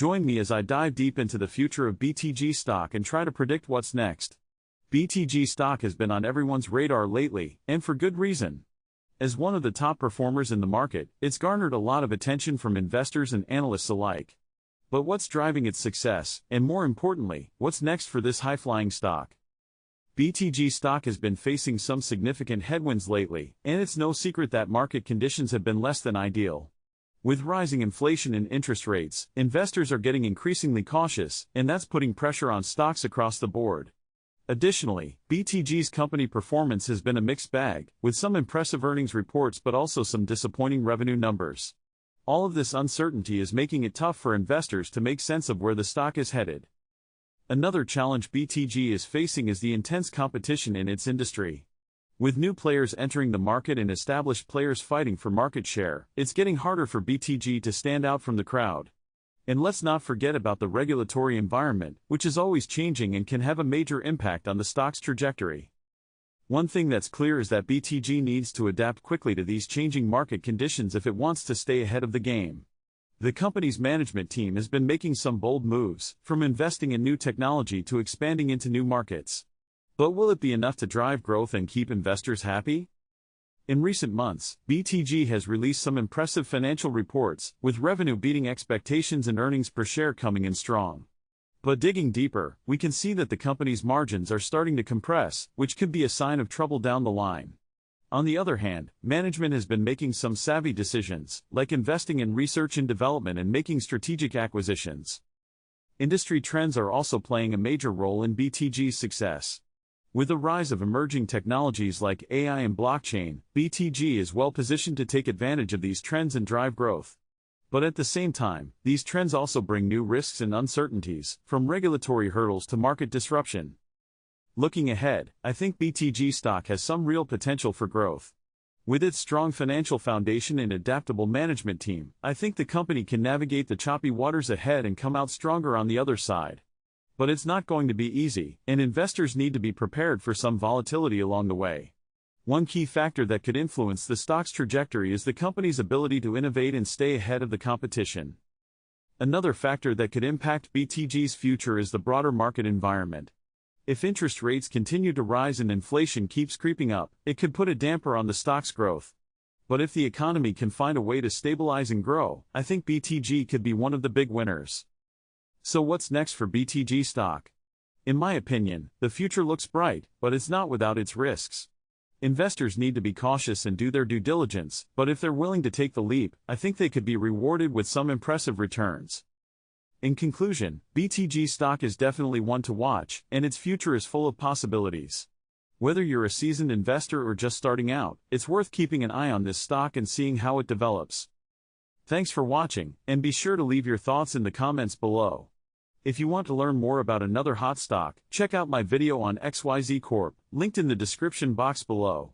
Join me as I dive deep into the future of BTG stock and try to predict what's next. BTG stock has been on everyone's radar lately, and for good reason. As one of the top performers in the market, it's garnered a lot of attention from investors and analysts alike. But what's driving its success, and more importantly, what's next for this high-flying stock? BTG stock has been facing some significant headwinds lately, and it's no secret that market conditions have been less than ideal. With rising inflation and interest rates, investors are getting increasingly cautious, and that's putting pressure on stocks across the board. Additionally, BTG's company performance has been a mixed bag, with some impressive earnings reports but also some disappointing revenue numbers. All of this uncertainty is making it tough for investors to make sense of where the stock is headed. Another challenge BTG is facing is the intense competition in its industry. With new players entering the market and established players fighting for market share, it's getting harder for BTG to stand out from the crowd. And let's not forget about the regulatory environment, which is always changing and can have a major impact on the stock's trajectory. One thing that's clear is that BTG needs to adapt quickly to these changing market conditions if it wants to stay ahead of the game. The company's management team has been making some bold moves, from investing in new technology to expanding into new markets. But will it be enough to drive growth and keep investors happy? In recent months, BTG has released some impressive financial reports, with revenue beating expectations and earnings per share coming in strong. But digging deeper, we can see that the company's margins are starting to compress, which could be a sign of trouble down the line. On the other hand, management has been making some savvy decisions, like investing in research and development and making strategic acquisitions. Industry trends are also playing a major role in BTG's success. With the rise of emerging technologies like AI and blockchain, BTG is well positioned to take advantage of these trends and drive growth. But at the same time, these trends also bring new risks and uncertainties, from regulatory hurdles to market disruption. Looking ahead, I think BTG stock has some real potential for growth. With its strong financial foundation and adaptable management team, I think the company can navigate the choppy waters ahead and come out stronger on the other side. But it's not going to be easy, and investors need to be prepared for some volatility along the way. One key factor that could influence the stock's trajectory is the company's ability to innovate and stay ahead of the competition. Another factor that could impact BTG's future is the broader market environment. If interest rates continue to rise and inflation keeps creeping up, it could put a damper on the stock's growth. But if the economy can find a way to stabilize and grow, I think BTG could be one of the big winners. So what's next for BTG stock? In my opinion, the future looks bright, but it's not without its risks. Investors need to be cautious and do their due diligence, but if they're willing to take the leap, I think they could be rewarded with some impressive returns. In conclusion, BTG stock is definitely one to watch, and its future is full of possibilities. Whether you're a seasoned investor or just starting out, it's worth keeping an eye on this stock and seeing how it develops. Thanks for watching, and be sure to leave your thoughts in the comments below. If you want to learn more about another hot stock, check out my video on XYZ Corp, linked in the description box below.